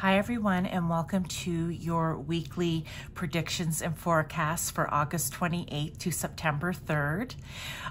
Hi everyone, and welcome to your weekly predictions and forecasts for August 28th to September 3rd.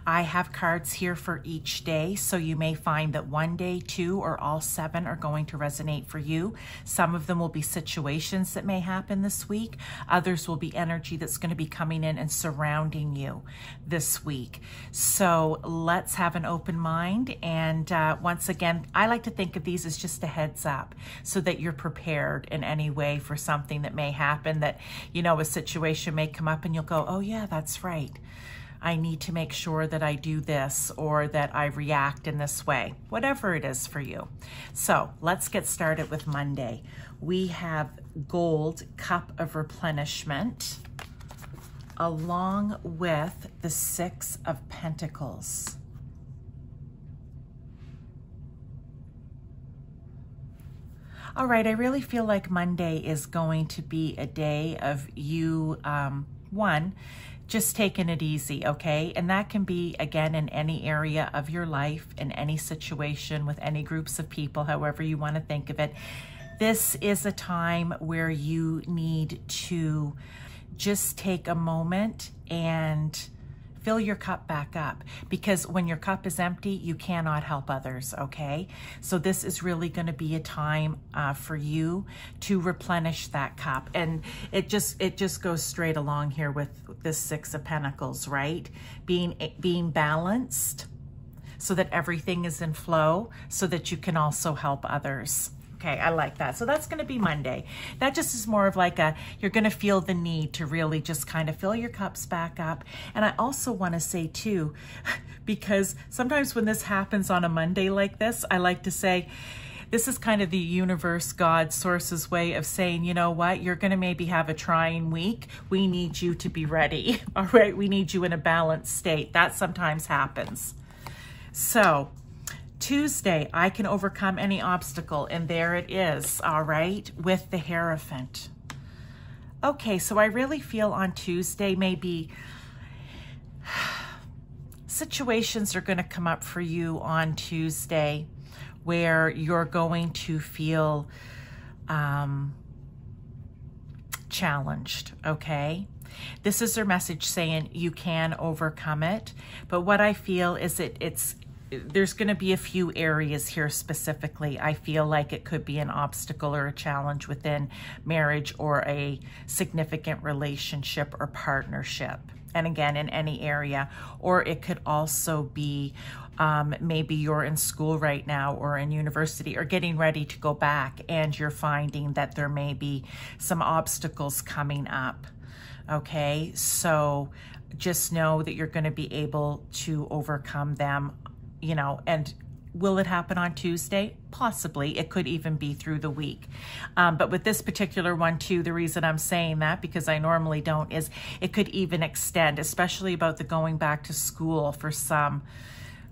I have cards here for each day, so you may find that one day, two, or all seven are going to resonate for you. Some of them will be situations that may happen this week. Others will be energy that's going to be coming in and surrounding you this week. So let's have an open mind. And once again, I like to think of these as just a heads up so that you're prepared in any way for something that may happen, that, you know, a situation may come up and you'll go, oh yeah, that's right. I need to make sure that I do this or that I react in this way, whatever it is for you. So let's get started with Monday. We have gold, cup of replenishment, along with the Six of Pentacles. All right, I really feel like Monday is going to be a day of you, just taking it easy, okay? And that can be, again, in any area of your life, in any situation, with any groups of people, however you want to think of it. This is a time where you need to just take a moment and fill your cup back up, because when your cup is empty, you cannot help others, okay? So this is really going to be a time for you to replenish that cup. And it just goes straight along here with this Six of Pentacles, right? Being balanced so that everything is in flow, so that you can also help others. Okay, I like that. So that's going to be Monday. That just is more of like you're going to feel the need to really just kind of fill your cups back up. And I also want to say too, because sometimes when this happens on a Monday like this, I like to say, this is kind of the universe, God, source's way of saying, you know what, you're going to maybe have a trying week. We need you to be ready. All right, we need you in a balanced state. That sometimes happens. So Tuesday, I can overcome any obstacle, and there it is, all right, with the Hierophant. Okay, so I really feel on Tuesday, maybe situations are going to come up for you on Tuesday where you're going to feel challenged, okay? This is their message saying you can overcome it, but what I feel is there's going to be a few areas here specifically. I feel like it could be an obstacle or a challenge within marriage or a significant relationship or partnership. And again, in any area. Or it could also be maybe you're in school right now or in university or getting ready to go back, and you're finding that there may be some obstacles coming up. Okay, so just know that you're going to be able to overcome them. You know, and will it happen on Tuesday? Possibly. It could even be through the week. But with this particular one too, the reason I'm saying that, because I normally don't, is it could even extend, especially about the going back to school for some.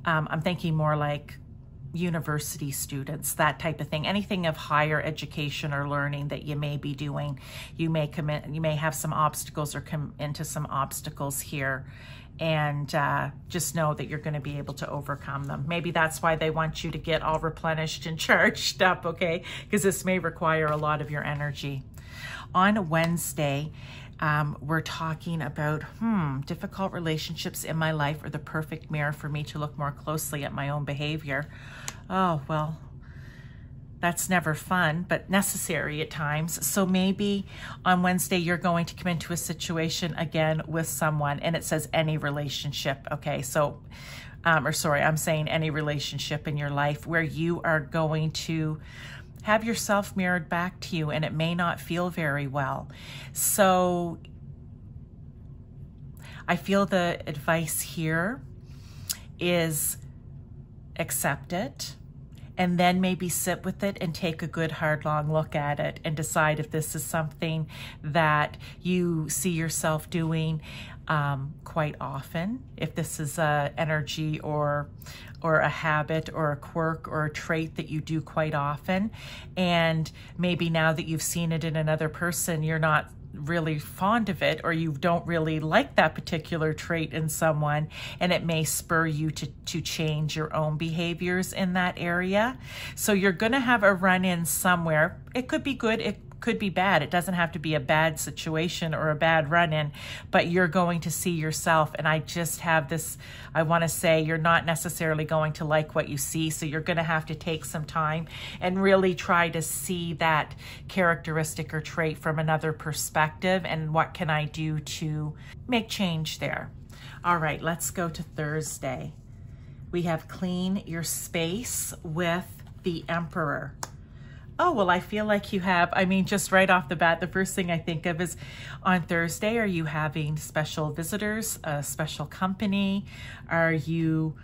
I'm thinking more like university students, that type of thing. Anything of higher education or learning that you may be doing, you may have some obstacles or come into some obstacles here. And just know that you're going to be able to overcome them. Maybe that's why they want you to get all replenished and charged up, okay? Because this may require a lot of your energy. On Wednesday, we're talking about, difficult relationships in my life are the perfect mirror for me to look more closely at my own behavior. Oh, well, that's never fun, but necessary at times. So maybe on Wednesday, you're going to come into a situation again with someone, and it says any relationship. Okay, so, I'm saying any relationship in your life where you are going to have yourself mirrored back to you, and it may not feel very well. So I feel the advice here is accept it, and then maybe sit with it and take a good hard long look at it and decide if this is something that you see yourself doing quite often, if this is a energy or a habit or a quirk or a trait that you do quite often. And maybe now that you've seen it in another person, you're not really fond of it, or you don't really like that particular trait in someone, and it may spur you to change your own behaviors in that area. So you're going to have a run-in somewhere. It could be good, it could be bad. It doesn't have to be a bad situation or a bad run-in, but you're going to see yourself. And I just have this, I want to say, you're not necessarily going to like what you see. So you're going to have to take some time and really try to see that characteristic or trait from another perspective. And what can I do to make change there? All right, let's go to Thursday. We have clean your space with the Emperor. Oh, well, I feel like you have, I mean, just right off the bat, the first thing I think of is on Thursday, are you having special visitors, a special company? Are you,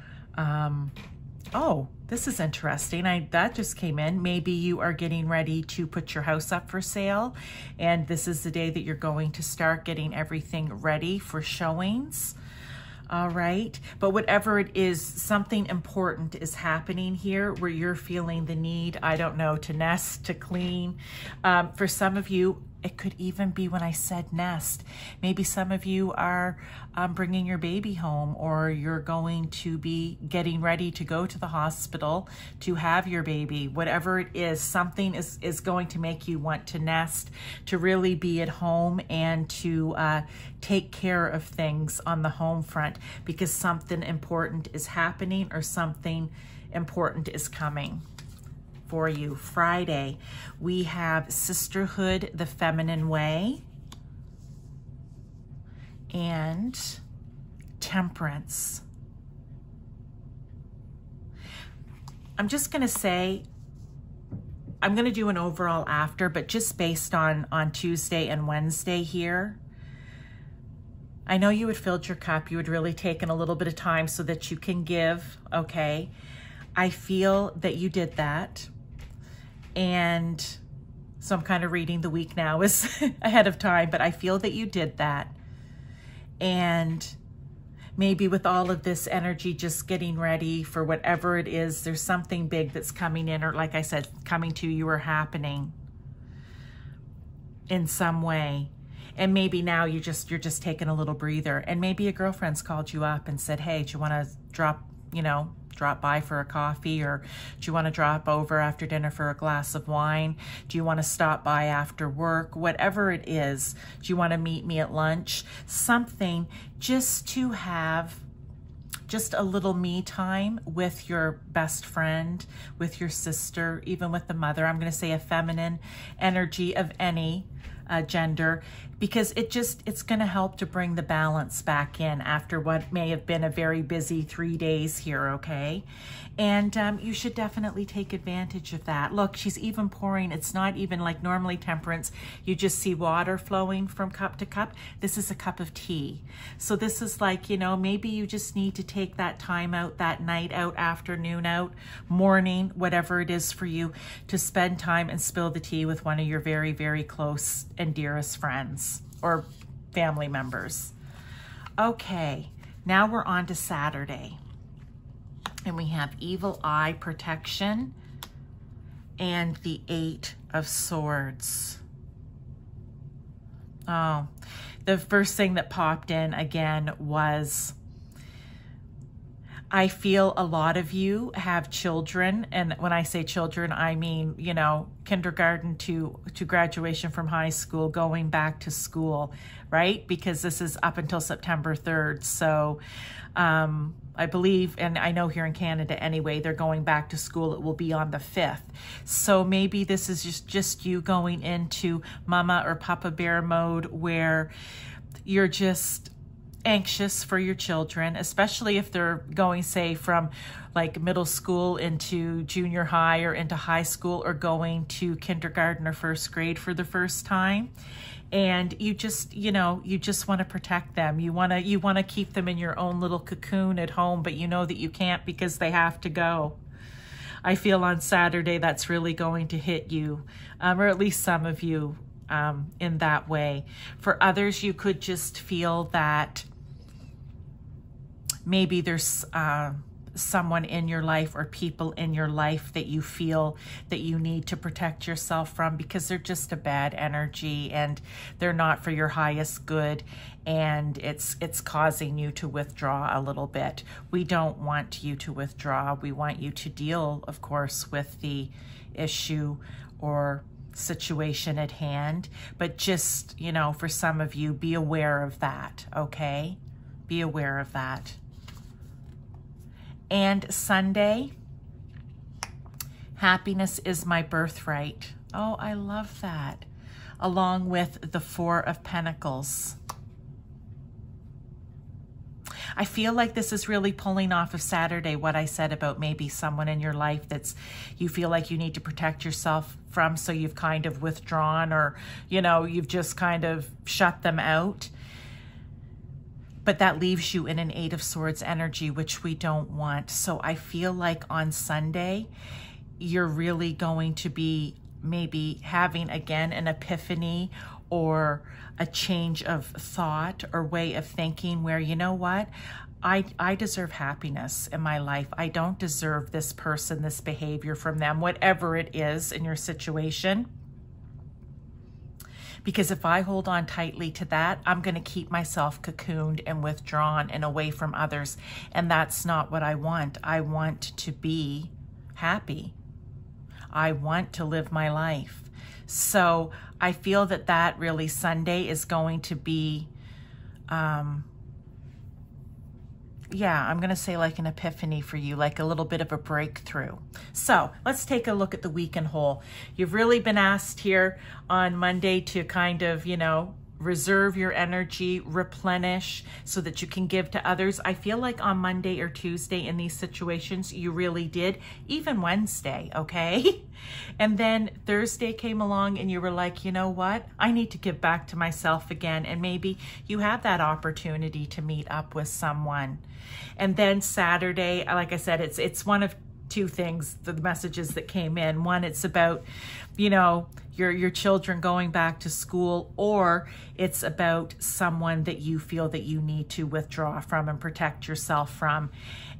oh, this is interesting. That just came in. Maybe you are getting ready to put your house up for sale, and this is the day that you're going to start getting everything ready for showings. All right, but whatever it is, something important is happening here where you're feeling the need, I don't know, to nest, to clean. For some of you, it could even be when I said nest. Maybe some of you are bringing your baby home, or you're going to be getting ready to go to the hospital to have your baby. Whatever it is, something is going to make you want to nest, to really be at home and to take care of things on the home front, because something important is happening or something important is coming for you. Friday, we have Sisterhood the Feminine Way and Temperance. I'm just going to say, I'm going to do an overall after, but just based on Tuesday and Wednesday here, I know you had filled your cup. You had really taken a little bit of time so that you can give, okay? I feel that you did that. And so I'm kind of reading the week now is ahead of time, but I feel that you did that. And maybe with all of this energy, just getting ready for whatever it is, there's something big that's coming in, or like I said, coming to you or happening in some way. And maybe now you're just taking a little breather, and maybe a girlfriend's called you up and said, hey, do you want to drop by for a coffee, or do you want to drop over after dinner for a glass of wine? Do you want to stop by after work? Whatever it is, do you want to meet me at lunch? Something just to have just a little me time with your best friend, with your sister, even with the mother. I'm going to say a feminine energy of any gender, because it's going to help to bring the balance back in after what may have been a very busy 3 days here, okay? And you should definitely take advantage of that. Look, she's even pouring. It's not even like normally Temperance, you just see water flowing from cup to cup. This is a cup of tea. So this is like, maybe you just need to take that time out, that night out, afternoon out, morning, whatever it is for you, to spend time and spill the tea with one of your very, very close and dearest friends or family members. Okay, now we're on to Saturday. And we have Evil Eye Protection and the 8 of Swords. Oh, the first thing that popped in again was, I feel a lot of you have children, and when I say children, I mean, kindergarten to graduation from high school, going back to school, right? Because this is up until September 3rd. So I believe, and I know here in Canada anyway, they're going back to school. It will be on the 5th. So maybe this is just you going into mama or papa bear mode, where you're just anxious for your children, especially if they're going, say, from like middle school into junior high or into high school, or going to kindergarten or first grade for the first time. And you just want to protect them. You want to keep them in your own little cocoon at home, but you know that you can't because they have to go. I feel on Saturday that's really going to hit you, or at least some of you, in that way. For others, you could just feel that maybe there's someone in your life or people in your life that you feel that you need to protect yourself from, because they're just a bad energy and they're not for your highest good, and it's causing you to withdraw a little bit. We don't want you to withdraw. We want you to deal, of course, with the issue or situation at hand, but just, you know, for some of you, be aware of that, okay? Be aware of that. And Sunday, happiness is my birthright. Oh, I love that. Along with the Four of Pentacles. I feel like this is really pulling off of Saturday what I said about maybe someone in your life that's you feel like you need to protect yourself from, so you've kind of withdrawn, or, you know, you've just kind of shut them out. But that leaves you in an Eight of Swords energy, which we don't want. So I feel like on Sunday, you're really going to be maybe having, again, an epiphany or a change of thought or way of thinking where, you know what, I deserve happiness in my life. I don't deserve this person, this behavior from them, whatever it is in your situation. Because if I hold on tightly to that, I'm going to keep myself cocooned and withdrawn and away from others. And that's not what I want. I want to be happy. I want to live my life. So I feel that that really Sunday is going to be, yeah, I'm going to say like an epiphany for you, like a little bit of a breakthrough. So let's take a look at the week in whole. You've really been asked here on Monday to kind of, you know, reserve your energy, replenish so that you can give to others. I feel like on Monday or Tuesday in these situations, you really did, even Wednesday, okay? And then Thursday came along and you were like, you know what? I need to give back to myself again. And maybe you have that opportunity to meet up with someone. And then Saturday, like I said, it's one of two things, the messages that came in. One, it's about, you know, your children going back to school, or it's about someone that you feel that you need to withdraw from and protect yourself from.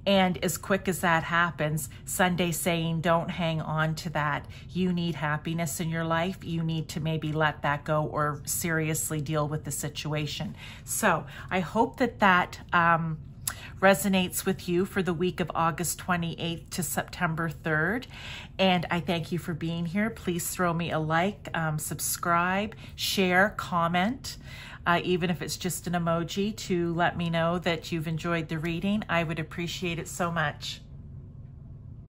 And as quick as that happens, Sunday saying, don't hang on to that. You need happiness in your life. You need to maybe let that go or seriously deal with the situation. So I hope that that resonates with you for the week of August 28th to September 3rd. And I thank you for being here. Please throw me a like, subscribe, share, comment, even if it's just an emoji, to let me know that you've enjoyed the reading. I would appreciate it so much.